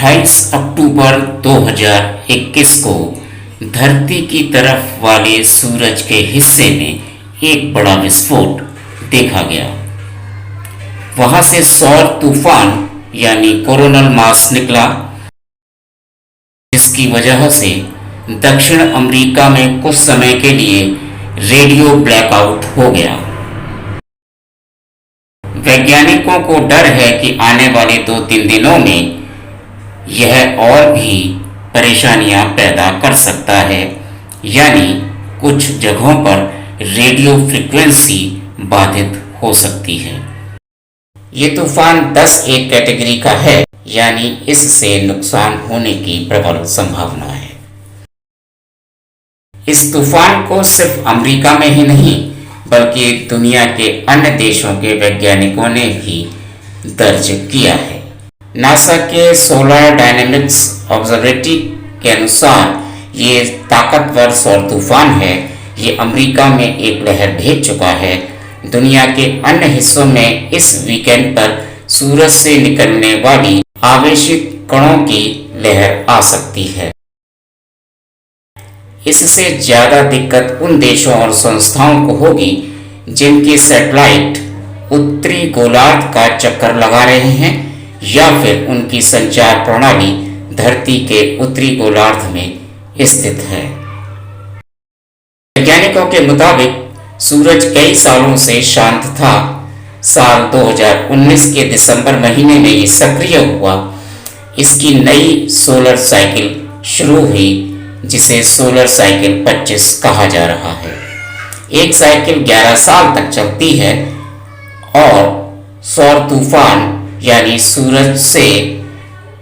28 अक्टूबर 2021 को धरती की तरफ वाले सूरज के हिस्से में एक बड़ा विस्फोट देखा गया। वहां से सौर तूफान यानी कोरोनल मास निकला, जिसकी वजह से दक्षिण अमेरिका में कुछ समय के लिए रेडियो ब्लैकआउट हो गया। वैज्ञानिकों को डर है कि आने वाले 2-3 दिनों में यह और भी परेशानियां पैदा कर सकता है, यानी कुछ जगहों पर रेडियो फ्रीक्वेंसी बाधित हो सकती है। ये तूफान 10A कैटेगरी का है, यानी इससे नुकसान होने की प्रबल संभावना है। इस तूफान को सिर्फ अमेरिका में ही नहीं बल्कि दुनिया के अन्य देशों के वैज्ञानिकों ने भी दर्ज किया है। नासा के सोलर डायनेमिक्स ऑब्जर्वेटरी के अनुसार ये ताकतवर सौर तूफान है। ये अमेरिका में एक लहर भेज चुका है। दुनिया के अन्य हिस्सों में इस वीकेंड पर सूरज से निकलने वाली आवेशित कणों की लहर आ सकती है। इससे ज्यादा दिक्कत उन देशों और संस्थाओं को होगी जिनके सैटेलाइट उत्तरी गोलार्ध का चक्कर लगा रहे हैं या फिर उनकी संचार प्रणाली धरती के उत्तरी गोलार्ध में स्थित है। वैज्ञानिकों के मुताबिक सूरज कई सालों से शांत था। साल 2019 के दिसंबर महीने में ये सक्रिय हुआ। इसकी नई सोलर साइकिल शुरू हुई, जिसे सोलर साइकिल 25 कहा जा रहा है। एक साइकिल 11 साल तक चलती है और सौर तूफान यानी सूरज से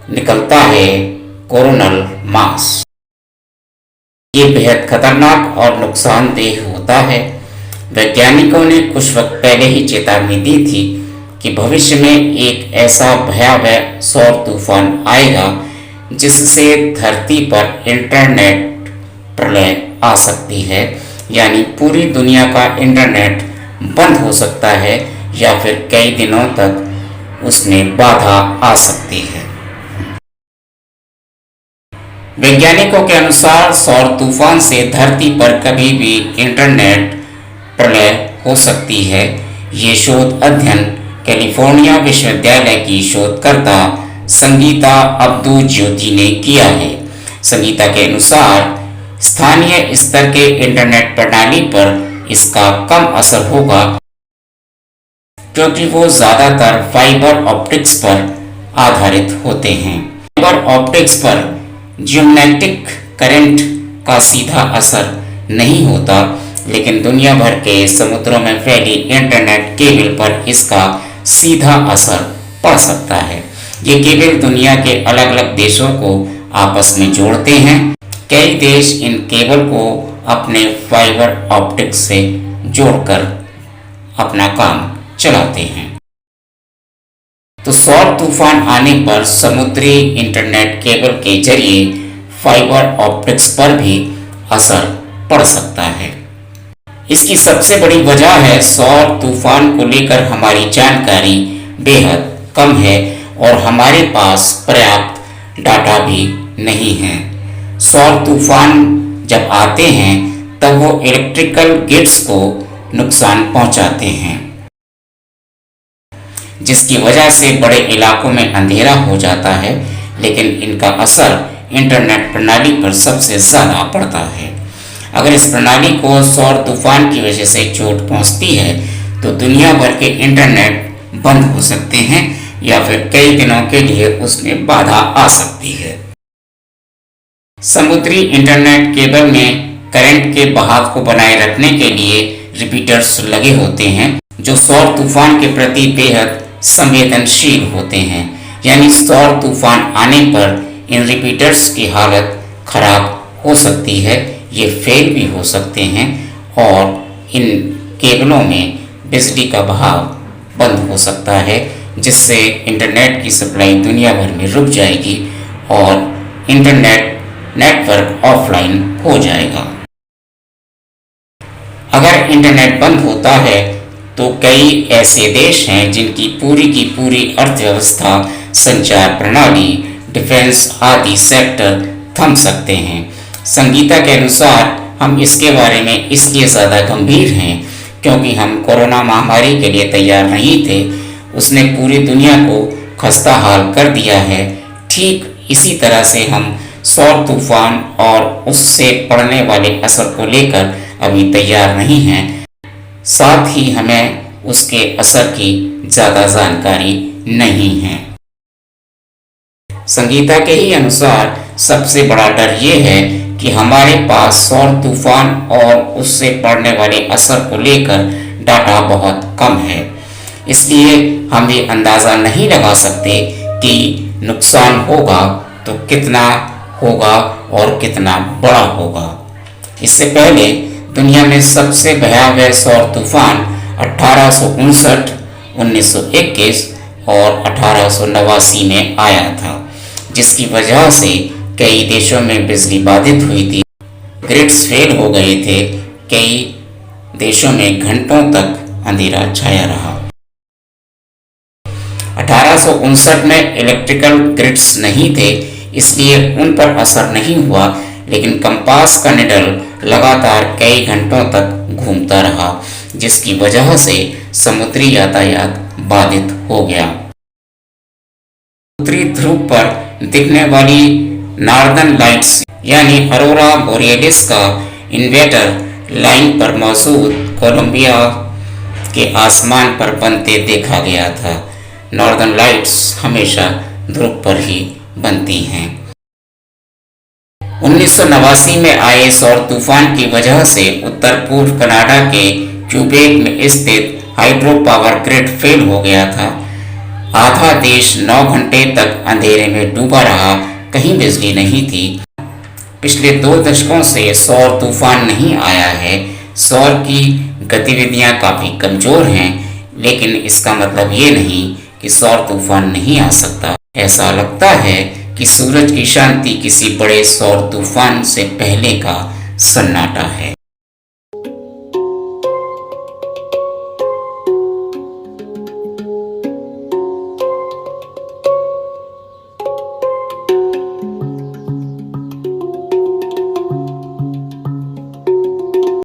निकलता है कोरोनल मास। ये बेहद खतरनाक और नुकसानदेह होता है। वैज्ञानिकों ने कुछ वक्त पहले ही चेतावनी दी थी कि भविष्य में एक ऐसा भयावह सौर तूफान आएगा जिससे धरती पर इंटरनेट प्रलय आ सकती है, यानी पूरी दुनिया का इंटरनेट बंद हो सकता है या फिर कई दिनों तक उसमें बाधा आ सकती है। वैज्ञानिकों के अनुसार सौर तूफान से धरती पर कभी भी इंटरनेट प्रलय हो सकती है। ये शोध अध्ययन कैलिफोर्निया विश्वविद्यालय की शोधकर्ता संगीता अब्दू ज्योति ने किया है। संगीता के अनुसार स्थानीय स्तर के इंटरनेट प्रणाली पर इसका कम असर होगा, क्योंकि वो ज्यादातर फाइबर ऑप्टिक्स पर आधारित होते हैं। फाइबर ऑप्टिक्स पर जियोमैग्नेटिक करंट का सीधा असर नहीं होता, लेकिन दुनिया भर के समुद्रों में फैली इंटरनेट केबल पर इसका सीधा असर पड़ सकता है। ये केबल दुनिया के अलग अलग देशों को आपस में जोड़ते हैं। कई देश इन केबल को अपने फाइबर ऑप्टिक्स से जोड़कर अपना काम चलाते हैं। तो सौर तूफान आने पर समुद्री इंटरनेट केबल के जरिए फाइबर ऑप्टिक्स पर भी असर पड़ सकता है। इसकी सबसे बड़ी वजह है सौर तूफान को लेकर हमारी जानकारी बेहद कम है और हमारे पास पर्याप्त डाटा भी नहीं है। सौर तूफान जब आते हैं तब वो इलेक्ट्रिकल ग्रिड्स को नुकसान पहुंचाते हैं, जिसकी वजह से बड़े इलाकों में अंधेरा हो जाता है, लेकिन इनका असर इंटरनेट प्रणाली पर सबसे ज़्यादा पड़ता है। अगर इस प्रणाली को सौर तूफान की वजह से चोट पहुंचती है तो दुनिया भर के इंटरनेट बंद हो सकते हैं या फिर कई दिनों के लिए उसमें बाधा आ सकती है। समुद्री इंटरनेट केबल में करंट के बहाव को बनाए रखने के लिए रिपीटर्स लगे होते हैं, जो सौर तूफान के प्रति बेहद संवेदनशील होते हैं। यानी सौर तूफान आने पर इन रिपीटर्स की हालत खराब हो सकती है, ये फेल भी हो सकते हैं और इन केबलों में बिजली का बहाव बंद हो सकता है, जिससे इंटरनेट की सप्लाई दुनिया भर में रुक जाएगी और इंटरनेट नेटवर्क ऑफलाइन हो जाएगा। अगर इंटरनेट बंद होता है तो कई ऐसे देश हैं जिनकी पूरी की पूरी अर्थव्यवस्था, संचार प्रणाली, डिफेंस आदि सेक्टर थम सकते हैं। संगीता के अनुसार हम इसके बारे में इसलिए ज़्यादा गंभीर हैं क्योंकि हम कोरोना महामारी के लिए तैयार नहीं थे। उसने पूरी दुनिया को खस्ता हाल कर दिया है। ठीक इसी तरह से हम सौर तूफान और उससे पड़ने वाले असर को लेकर अभी तैयार नहीं हैं। साथ ही हमें उसके असर की ज़्यादा जानकारी नहीं है। संगीता के ही अनुसार सबसे बड़ा डर ये है कि हमारे पास सौर तूफान और उससे पड़ने वाले असर को लेकर डाटा बहुत कम है, इसलिए हम ये अंदाज़ा नहीं लगा सकते कि नुकसान होगा तो कितना होगा और कितना बड़ा होगा। इससे पहले दुनिया में सबसे भयावह सौर तूफान 1859, 1921 और 1889 में आया था, जिसकी वजह से कई देशों में बिजली बाधित हुई थी, ग्रिड्स फेल हो गए थे, कई देशों में घंटों तक अंधेरा छाया रहा। 1859 में इलेक्ट्रिकल ग्रिड्स नहीं थे, इसलिए उन पर असर नहीं हुआ, लेकिन कंपास का निडल लगातार कई घंटों तक घूमता रहा, जिसकी वजह से समुद्री यातायात बाधित हो गया। उत्तरी ध्रुव पर दिखने वाली नॉर्दर्न लाइट्स यानी अरोरा बोरियलिस का इन्वेटर लाइन पर मौजूद कोलंबिया के आसमान पर बनते देखा गया था। नॉर्दर्न लाइट्स हमेशा ध्रुव पर ही बनती हैं। 1989 में आए सौर तूफान की वजह से उत्तर पूर्व कनाडा के क्यूबेक में स्थित हाइड्रो पावर ग्रिड फेल हो गया था। आधा देश 9 घंटे तक अंधेरे में डूबा रहा, कहीं बिजली नहीं थी। पिछले 2 दशकों से सौर तूफान नहीं आया है। सौर की गतिविधियां काफ़ी कमज़ोर हैं, लेकिन इसका मतलब ये नहीं कि सौर तूफान नहीं आ सकता। ऐसा लगता है कि सूरज की शांति किसी बड़े सौर तूफान से पहले का सन्नाटा है।